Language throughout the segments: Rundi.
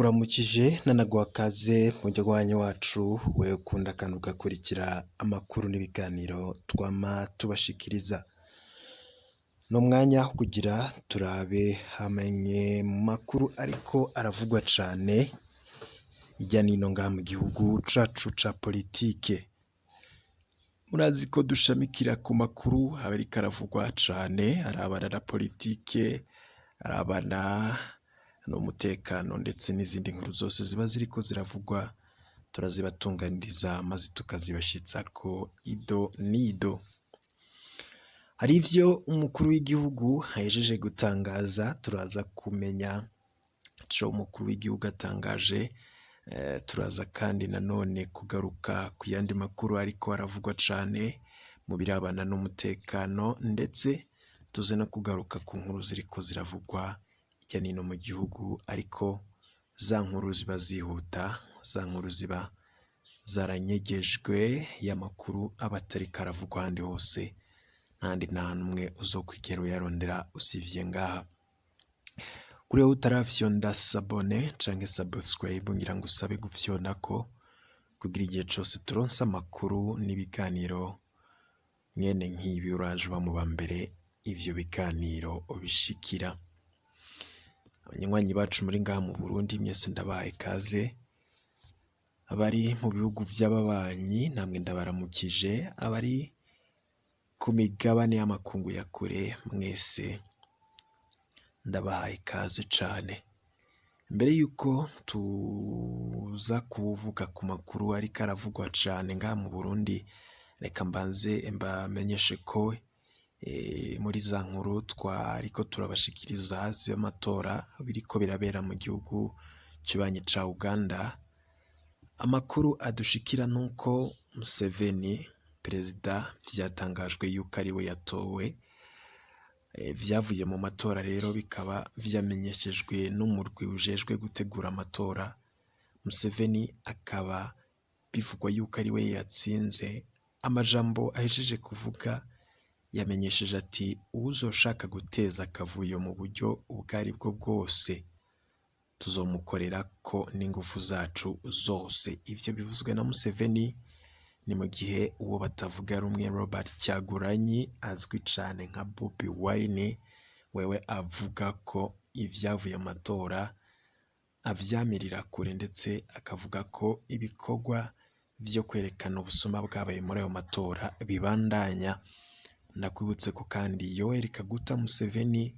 ndakuramukije nanaguha kaze mu muryango wacu we ukunda kandi ugakurikira amakuru n'ibiganiro twama tubashikiriza. N'umwanya wo kugira turabe hamenye mu makuru ariko aravugwa cane hirya nino ngaha mu gihugu cacu ca politike. Murazi ko dushamikira ku makuru aba ariko aravugwa cane arabana na politike, arabana n'umutekano ndetse n'izindi nkuru zose ziba ziriko ziravugwa turazibatunganiriza maze tukazibashitsako ido nido. Hari ivyo umukuru w'igihugu ahejeje gutangaza, turaza kumenya ico umukuru w'igihugu atangaje, turaza kandi nanone kugaruka ku yandi makuru ariko aravugwa cane mu birabana n'umutekano, ndetse tuze no kugaruka ku nkuru ziriko ziravugwa hirya nino mu gihugu, ariko za nkuru ziba zihuta, za nkuru ziba zaranyegejwe y'amakuru aba atariko aravugwa ahandi hose, ntahandi na hamwe uzokwigera uyarondera usivye ngaha. Kuri wewe utarafyonda sabone canke subscribe ngira ngo usabe gufyondako kugira igihe cose turonse amakuru n'ibiganiro mwene nk'ibi uraje uba mu ba mbere ivyo biganiro ubishikira. Abanywanyi bacu muri ngaha mu Burundi mwese ndabahaye kaze, abari mu bihugu vy'ababanyi namwe ndabaramukije, abari ku migabane y'amakungu ya kure mwese ndabahaye kaze cane. Mbere yuko tuza kuvuga ku makuru ariko aravugwa cane ngaha mu Burundi, reka mbanze mbamenyeshe ko muri za nkuru twariko turabashikiriza z'amatora biriko birabera mu gihugu kibanyi ca Uganda, amakuru adushikira nuko Museveni perezida vyatangajwe yuko ariwe yatowe. Vyavuye mu matora rero bikaba vyamenyeshejwe n'umurwi ujejwe gutegura amatora. Museveni akaba bivugwa yuko ariwe yatsinze. Amajambo ahejeje kuvuga yamenyesheje ati uwuzoshaka guteza akavuyo mu buryo ubwaribwo bwose tuzomukorera ko n'ingufu zacu zose. Ivyo bivuzwe na Museveni ni mu gihe uwo batavuga rumwe Robert Kyagulanyi azwi cane nka Bobi Wine wewe avuga ko ivyavuye amatora avyamirira kure, ndetse akavuga ko ibikorwa vyo kwerekana ubusuma bwabaye muri ayo matora bibandanya. Ndakwibutse ko kandi Yoweri Kaguta Museveni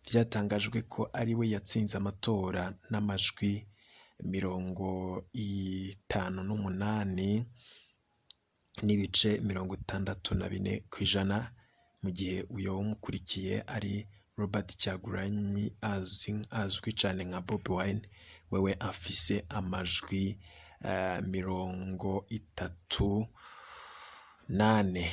vyatangajwe ko ariwe yatsinze amatora n'amajwi 58 n'ibice 64 kw'ijana, mu gihe uyo umukurikiye ari Robert Kyagulanyi azwi cane nka Bobi Wine wewe afise amajwi 38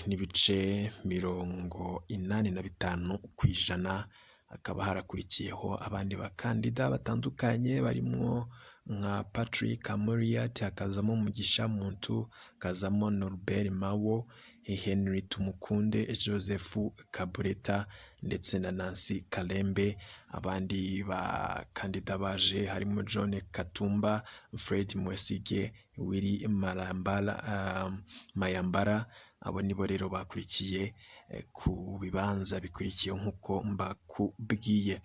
n'ibice 85 kw'ijana. Hakaba harakurikiyeho abandi bakandida batandukanye barimwo nka Patrick Amuriat, hakazamo Mugisha Muntu, hakazamo Norbert Mao, Henry Tumukunde, Joseph Kabuleta ndetse na Nancy Kalembe. Abandi bakandida baje harimo John Katumba, Fred Mwesige, Willy Mayambara. Abo nibo rero bakurikiye ku bibanza bikurikiye nk'uko mbakubwiye.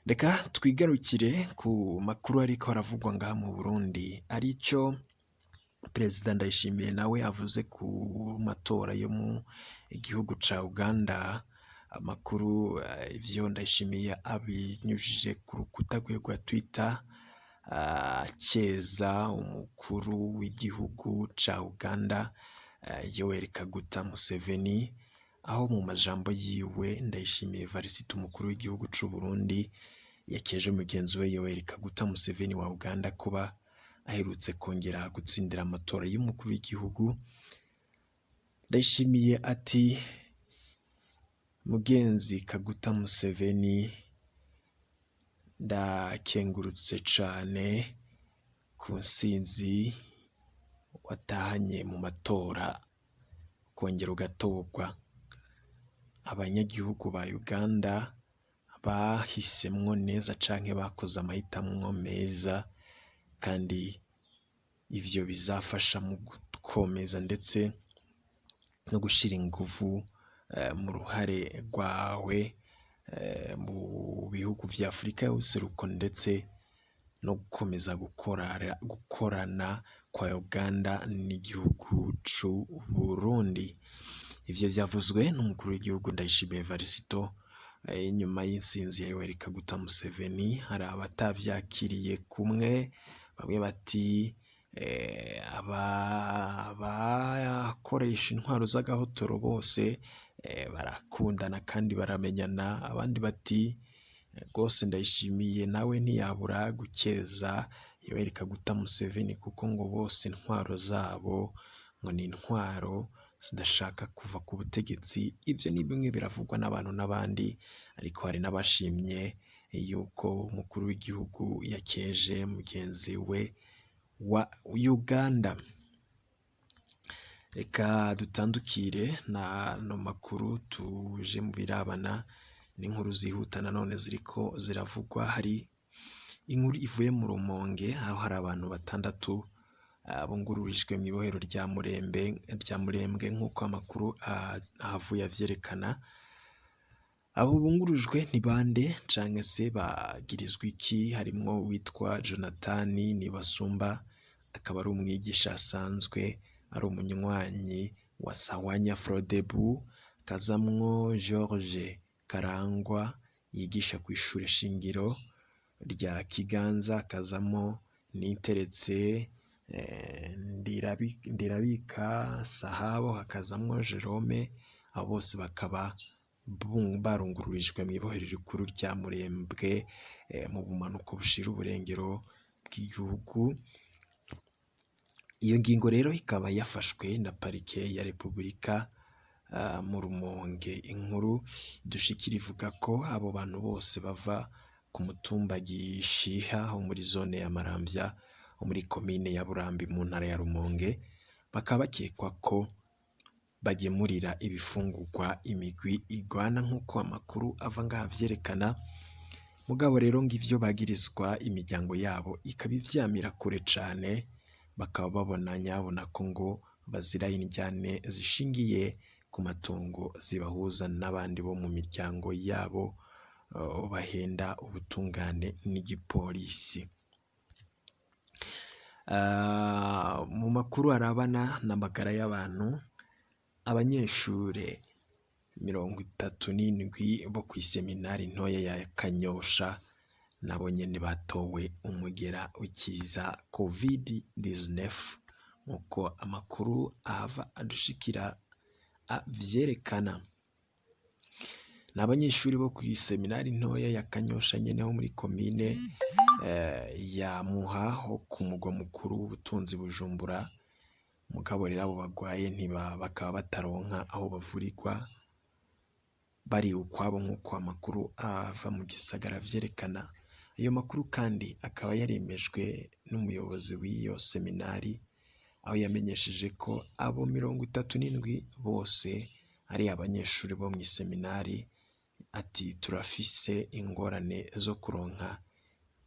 Reka twigarukire ku makuru ariko aravugwa ngaha mu Burundi, arico Perezida Ndayishimiye nawe avuze ku matora yo mu gihugu ca Uganda. Amakuru ivyo Ndayishimiye abinyujije ku rukuta rwe rwa Twitter, keza umukuru w'igihugu ca Uganda Yoweri Kaguta Museveni, aho mu majambo yiwe Ndayishimiye Varisito umukuru w'igihugu c'u Burundi yakeje mugenzi we Yoweri Kaguta Museveni wa Uganda kuba aherutse kongera gutsindira amatora y'umukuru w'igihugu. Ndayishimiye ati mugenzi Kaguta Museveni, ndakengurutse cane ku ntsinzi watahanye mu matora kongera ugatorwa. Abanyagihugu ba Uganda bahisemwo neza canke bakoze amahitamwo meza kandi ivyo bizafasha mu gukomeza ndetse no gushira inguvu mu ruhare rwawe mu bihugu vya Afurika y'ubuseruko ndetse no gukomeza gukorana kwa Uganda n'igihugu c'u Burundi. Ivyo vyavuzwe n'umukuru w'igihugu Ndayishimiye Evariste nyuma y'intsinzi ya Yoweri Kaguta Museveni. Hari abatavyakiriye kumwe, bamwe bati abakoresha intwaro z'agahotoro bose barakundana kandi baramenyana, abandi bati rwose Ndayishimiye nawe ntiyabura gukeza Yoweri Kaguta Museveni kuko ngo bose intwaro zabo ngo ni intwaro zidashaka kuva ku butegetsi. Ivyo ni bimwe biravugwa n'abantu n'abandi, ariko hari n'abashimye yuko umukuru w'igihugu yakeje mugenzi we wa Uganda. Reka dutandukire no makuru tuje mu birabana n'inkuru zihuta nanone ziriko ziravugwa. Hari inkuru ivuye mu Rumonge aho hari abantu 6 bungururijwe mu ibohero rya Murembwe nk'uko amakuru ahavuye avyerekana. Abo bungurujwe ni bande canke se bagirizwa iki? Harimwo witwa Jonathan Nibasumba, akaba ari umwigisha asanzwe ari umunywanyi wa Sawanya Frodebu. Kazamwo George Karangwa yigisha ku ishure shingiro rya Kiganza. Kazamo Niteretse Ndirabika Sahabo, hakazamwo Jerome. Abo bose bakaba barungururijwe mu ibohero rikuru rya Murembwe mu bumanuko bushira uburengero bw'igihugu. Iyo ngingo rero ikaba yafashwe na parike ya Repubulika mu Rumonge. Inkuru dushikira ivuga ko abo bantu bose bava ku mutumba Gishiha ho muri zone ya Maramvya ho muri komine ya Burambi mu ntara ya Rumonge, bakaba bakekwa ko bagemurira ibifungurwa imigwi igwana nk'uko amakuru ava ngaha vyerekana. Mugabo rero ngivyo bagirizwa imiryango yabo ikaba ivyamira kure cane, bakaba babona ko ngo bazira indyane zishingiye ku matongo zibahuza n'abandi bo mu miryango yabo bahenda ubutungane n'igipolisi. Mu makuru arabana n'amagara y'abantu, abanyeshure 37 bo kw'iseminari ntoya ya Kanyosha nabo nyene batowe umugera w'ikiza COVID-19 nk'uko amakuru ahava adushikira vyerekana. N'abanyeshuri bo kw'iseminari ntoya ya Kanyosha nyene ho muri komine ya Muha ho ku mugwa mukuru w'ubutunzi Bujumbura. Mugabo rero abo bagwaye bakaba bataronka aho bavurirwa, bari ukwabo nk'uko amakuru ava mu gisagara vyerekana. Ayo makuru kandi akaba yaremejwe n'umuyobozi w'iyo seminari, aho yamenyesheje ko abo 37 bose ari abanyeshuri bo mu seminari. Ati turafise ingorane zo kuronka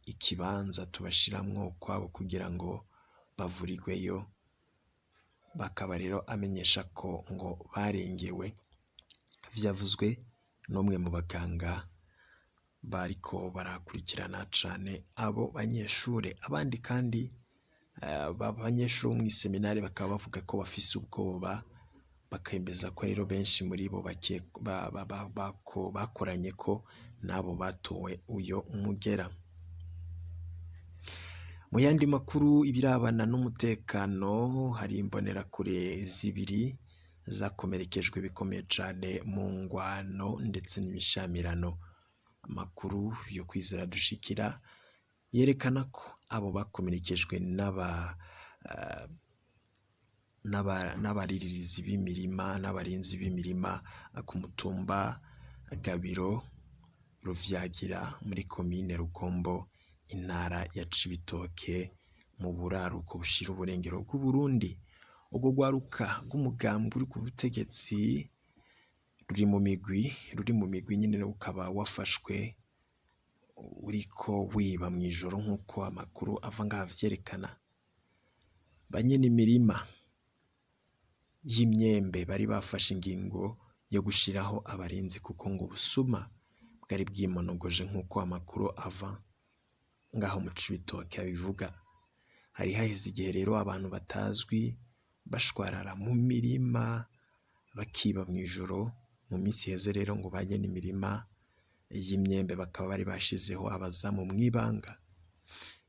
ikibanza tubashiramwo kwabo kugira ngo bavurirweyo. Bakaba rero amenyesha ko ngo barengewe. Vyavuzwe n'umwe mu baganga bariko barakurikirana cane abo banyeshure. Abandi kandi b'abanyeshure mu seminari bakaba bavuga ko bafise ubwoba, bakemeza ko rero benshi muri bo bakoranye ko nabo batowe uyo mugera. Mu yandi makuru ibirabana n'umutekano, hari imbonerakure 2 zakomerekejwe bikomeye cane mu ngwano ndetse n'imishamirano. Amakuru yo kwizera dushikira yerekana ko abo bakomerekejwe n'abarinzi b'imirima ku mutumba Gabiro Ruvyagira muri komine Rugombo intara ya Cibitoke mu buraruko bushira uburengero bw'u Burundi. Ubwo gwaruka rw'umugambi uri ku butegetsi ruri mu migwi nyine ukaba wafashwe uriko wiba mw'ijoro nk'uko amakuru ava ngaha avyerekana. Banyene imirima y'imyembe bari bafashe ingingo yo gushiraho abarinzi kuko ngo ubusuma bwari bwimonogoje nk'uko amakuru ava ngaho mu Cibitoke abivuga. Hari haheze igihe rero abantu batazwi bashwarara mu mirima bakiba mw'ijoro. Mu minsi iheze rero ngo banyene imirima y'imyembe bakaba bari bashizeho abazamu mw'ibanga.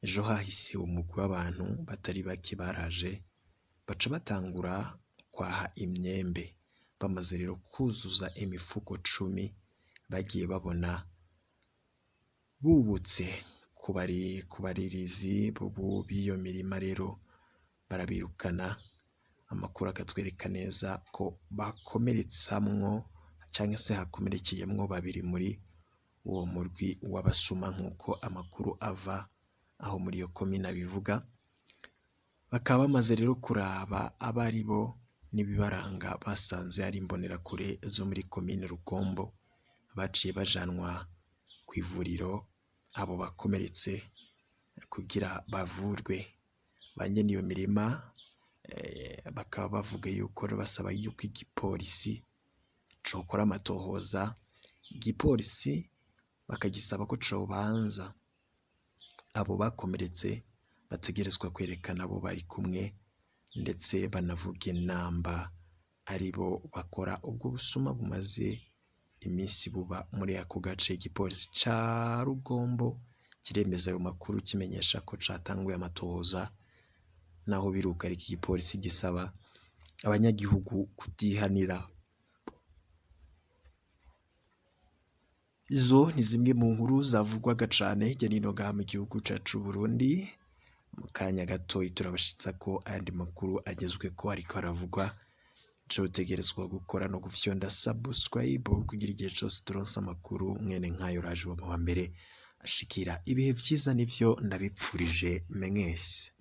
Ejo hahise umugwi w'abantu batari bake baraje baca batangura kwaha imyembe. Bamaze rero kuzuza imifuko 10 bagiye babona bubutse kubaririzi b'iyo mirima rero barabirukana. Amakuru akatwereka neza ko bakomeretsamwo canke se hakomerekeyemwo 2 muri uwo murwi w'abasuma nk'uko amakuru ava aho muri iyo komine bivuga. Bakaba bamaze rero kuraba abari bo n'ibibaranga, basanze ari imbonerakure zo muri komine Rugombo. Baciye bajanwa kw'ivuriro abo bakomeretse kugira bavurwe. Banyene iyo mirima bakaba bavuga yuko basaba yuko igipolisi cokora amatohoza. Igipolisi bakagisaba ko cobanza abo bakomeretse bategerezwa kwerekana abo bari kumwe, ndetse banavuge namba ari bo bakora ubwo busuma bumaze iminsi buba muri ako gace. Igipolisi ca Rugombo kiremeza ayo makuru kimenyesha ko catanguye amatohoza, naho biruka ariko igipolisi gisaba abanyagihugu kutihanira. Izo ni zimwe mu nkuru zavugwaga cane hirya no hino ngaha mu gihugu cacu Burundi. Mu kanya gatoyi turabashitsa ko ayandi makuru agezweko ariko aravugwa. Ico utegerezwa gukora no gufyonda subscribe kugira igihe cose turonse amakuru mwene nkayo raje wa mbere ashikira. Ibihe vyiza nivyo ndabipfurije mwese.